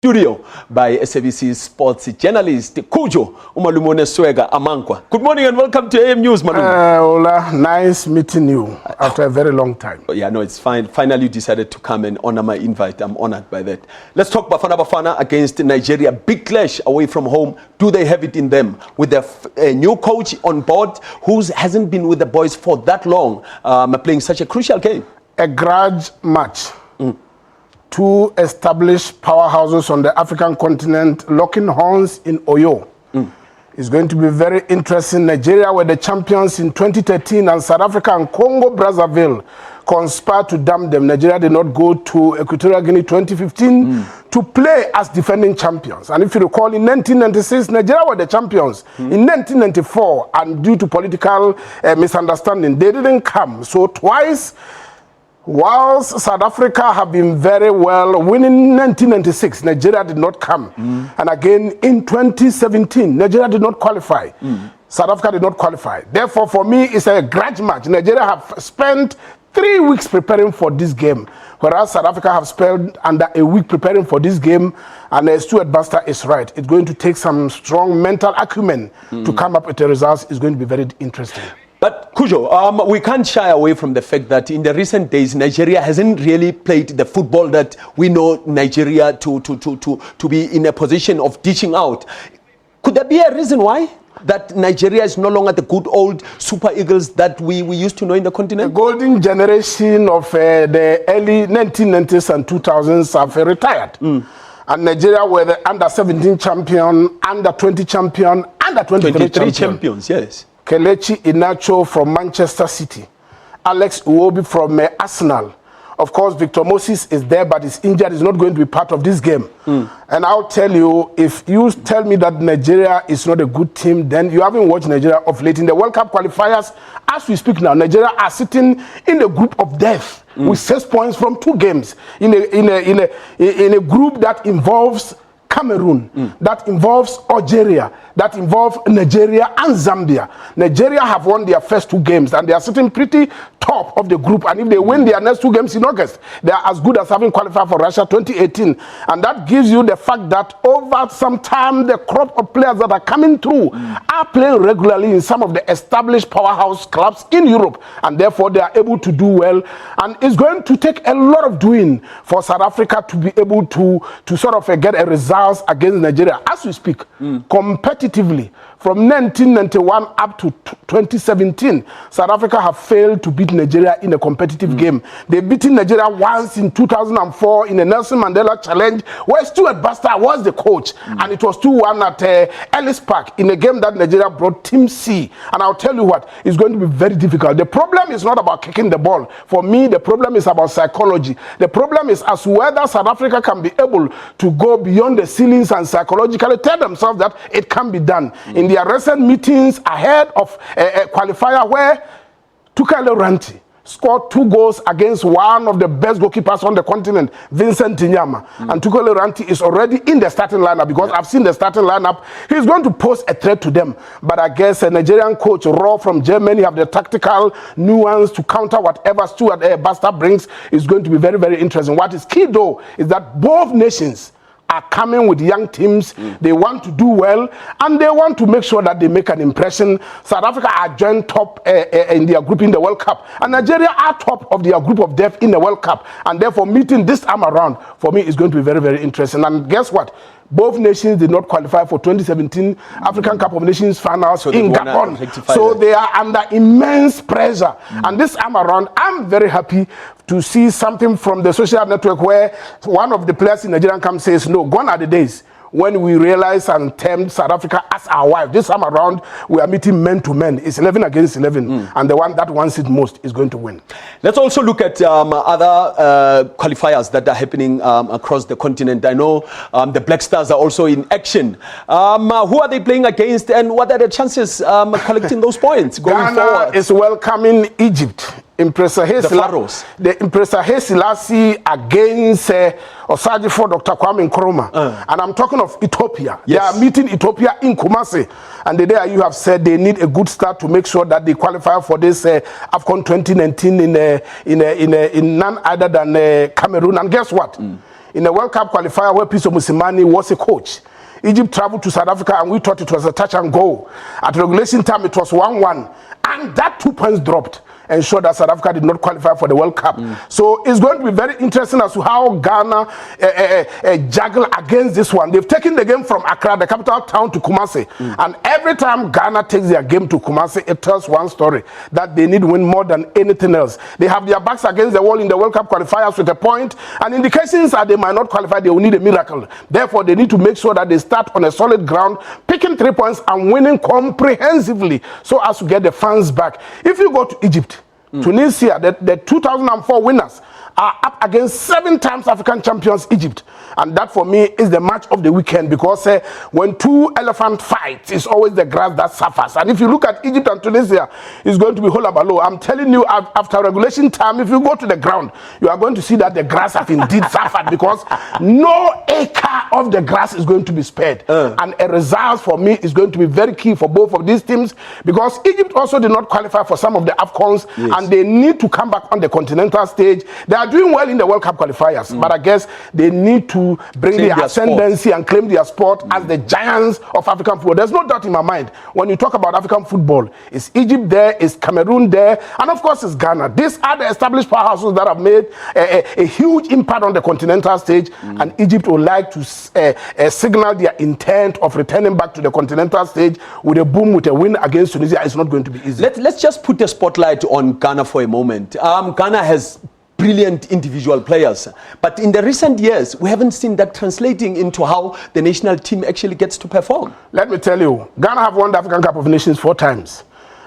Studio by SABC sports journalist Cudjoe Amankwa. Good morning and welcome to AM News, Manu. Ola, nice meeting you after a very long time. Yeah, no, it's fine. Finally, you decided to come and honor my invite. I'm honored by that. Let's talk Bafana Bafana against Nigeria. Big clash away from home. Do they have it in them? With a new coach on board who hasn't been with the boys for that long, playing such a crucial game. A grudge match. Two established powerhouses on the African continent locking horns in Oyo. It's going to be very interesting. Nigeria were the champions in 2013 and South Africa and Congo Brazzaville conspired to damn them. Nigeria did not go to Equatorial Guinea 2015 to play as defending champions. And if you recall, in 1996, Nigeria were the champions. In 1994, and due to political misunderstanding, they didn't come. So twice, whilst South Africa have been very well, winning in 1996, Nigeria did not come. And again, in 2017, Nigeria did not qualify. South Africa did not qualify. Therefore, for me, it's a grudge match. Nigeria have spent 3 weeks preparing for this game, whereas South Africa have spent under a week preparing for this game. And Stuart Buster is right. It's going to take some strong mental acumen to come up with the results. It's going to be very interesting. But Cudjoe, we can't shy away from the fact that in the recent days, Nigeria hasn't really played the football that we know Nigeria to be in a position of dishing out. Could there be a reason why? That Nigeria is no longer the good old Super Eagles that we used to know in the continent? The golden generation of the early 1990s and 2000s have retired. And Nigeria were the under-17 champion, under-20 champion, under-23 champions, yes. Kelechi Iheanacho from Manchester City, Alex Iwobi from Arsenal. Of course, Victor Moses is there, but he's injured. He's not going to be part of this game. And I'll tell you, if you tell me that Nigeria is not a good team, then you haven't watched Nigeria of late. In the World Cup qualifiers, as we speak now, Nigeria are sitting in the group of death with 6 points from 2 games. In a group that involves Cameroon, that involves Algeria, that involves Nigeria and Zambia. Nigeria have won their first 2 games and they are sitting pretty top of the group. And if they win their next 2 games in August, they are as good as having qualified for Russia 2018. And that gives you the fact that over some time, the crop of players that are coming through are playing regularly in some of the established powerhouse clubs in Europe. And therefore, they are able to do well. And it's going to take a lot of doing for South Africa to be able to sort of get a result against Nigeria as we speak, competitively. From 1991 up to 2017, South Africa have failed to beat Nigeria in a competitive game. They beaten Nigeria once in 2004 in a Nelson Mandela Challenge, where Stuart Buster was the coach, and it was 2-1 at Ellis Park in a game that Nigeria brought Team C. And I'll tell you what, it's going to be very difficult. The problem is not about kicking the ball. For me, the problem is about psychology. The problem is as whether South Africa can be able to go beyond the ceilings and psychologically tell themselves that it can be done. In their recent meetings ahead of a qualifier where Cudjoe Amankwa scored 2 goals against one of the best goalkeepers on the continent, Vincent Nyama. And Cudjoe Amankwa is already in the starting lineup because I've seen the starting lineup. He's going to pose a threat to them. But I guess a Nigerian coach, Raw from Germany, have the tactical nuance to counter whatever Stuart Buster brings. Is going to be very, very interesting. What is key, though, is that both nations are coming with young teams. They want to do well and they want to make sure that they make an impression. South Africa are joined top in their group in the World Cup, and Nigeria are top of their group of death in the World Cup. And therefore, meeting this time around for me is going to be very, very interesting. And guess what? Both nations did not qualify for 2017 African Cup of Nations finals in Gabon. So they are under immense pressure. And this time around, I'm very happy to see something from the social network where one of the players in Nigerian camp says, no, gone are the days when we realize and term South Africa as our wife. This time around, we are meeting men to men. It's 11 against 11, and the one that wants it most is going to win. Let's also look at other qualifiers that are happening across the continent. I know the Black Stars are also in action. Who are they playing against, and what are the chances collecting those points going forward? Ghana is welcoming Egypt. Empressor Selassie against Osajifo Dr. Kwame Nkrumah. And I'm talking of Ethiopia. Yes. They are meeting Ethiopia in Kumasi. And there you have said they need a good start to make sure that they qualify for this AFCON 2019 in none other than Cameroon. And guess what? in the World Cup qualifier where Piso Musimani was a coach. Egypt traveled to South Africa and we thought it was a touch and go. At regulation time, it was 1-1. And that 2 points dropped and showed that South Africa did not qualify for the World Cup. So it's going to be very interesting as to how Ghana juggle against this one. They've taken the game from Accra, the capital town, to Kumasi. And every time Ghana takes their game to Kumasi, it tells one story, that they need to win more than anything else. They have their backs against the wall in the World Cup qualifiers with a point, and indications are they might not qualify, they will need a miracle. Therefore, they need to make sure that they start on a solid ground, picking 3 points and winning comprehensively so as to get the fans back. If you go to Egypt, Tunisia, the 2004 winners, are up against 7 times African champions Egypt, and that for me is the match of the weekend, because when two elephants fight, it's always the grass that suffers. And if you look at Egypt and Tunisia, it's going to be hullabaloo. I'm telling you, after regulation time, if you go to the ground, you are going to see that the grass have indeed suffered, because no acre of the grass is going to be spared. And a result for me is going to be very key for both of these teams, because Egypt also did not qualify for some of the AFCONs, and they need to come back on the continental stage. They are doing well in the World Cup qualifiers, but I guess they need to bring their ascendancy and claim their sport as the giants of African football. There's no doubt in my mind, when you talk about African football, it's Egypt there, it's Cameroon there, and of course it's Ghana. These are the established powerhouses that have made a huge impact on the continental stage, and Egypt would like to signal their intent of returning back to the continental stage with a boom, with a win against Tunisia. It's not going to be easy. Let's just put the spotlight on Ghana for a moment. Ghana has brilliant individual players, but in the recent years we haven't seen that translating into how the national team actually gets to perform. Let me tell you, Ghana have won the African Cup of Nations 4 times.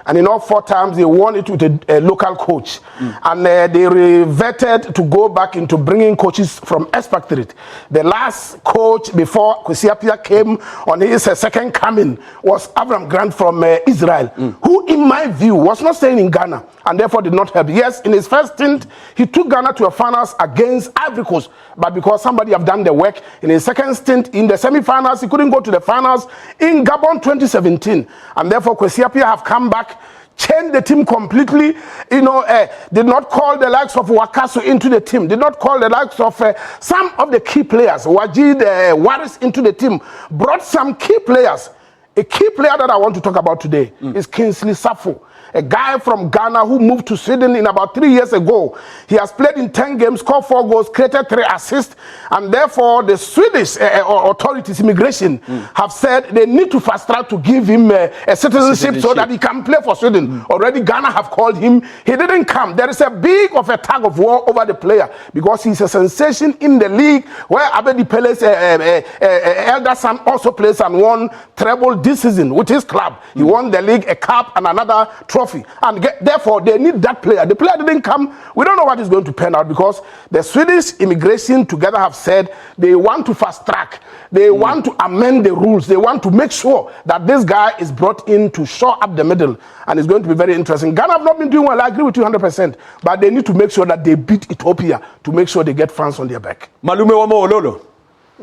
And in all 4 times, they won it with a local coach. And they reverted to go back into bringing coaches from expatriate. The last coach before Kwesi Appiah came on his second coming was Avram Grant from Israel, who, in my view, was not staying in Ghana and therefore did not help. Yes, in his first stint, he took Ghana to a finals against Ivory Coast, but because somebody have done the work, in his second stint in the semi-finals, he couldn't go to the finals in Gabon 2017. And therefore, Kwesi Appiah have come back, changed the team completely, did not call the likes of Wakaso into the team, did not call the likes of some of the key players, Wajid Waris into the team, brought some key players. A key player that I want to talk about today is Kingsley Safo, a guy from Ghana who moved to Sweden in about 3 years ago. He has played in 10 games, scored 4 goals, created 3 assists, and therefore the Swedish authorities, immigration, have said they need to fast track to give him a citizenship so that he can play for Sweden. Already Ghana have called him. He didn't come. There is a big of a tug of war over the player, because he's a sensation in the league, where Abedi Pele's elder son also plays and won treble this season with his club. He won the league, a cup, and another trophy, and therefore they need that player. The player didn't come. We don't know what is going to pan out, because the Swedish immigration together have said they want to fast track, they want to amend the rules, they want to make sure that this guy is brought in to shore up the middle, and it's going to be very interesting. Ghana have not been doing well, I agree with you 100%, but they need to make sure that they beat Ethiopia to make sure they get France on their back. Malume Wamo Ololo,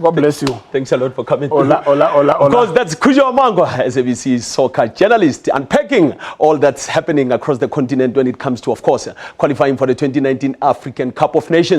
God bless you. Thanks a lot for coming. Hola. Of course, that's Cudjoe Amankwa, SABC soccer journalist, unpacking all that's happening across the continent when it comes to, of course, qualifying for the 2019 African Cup of Nations.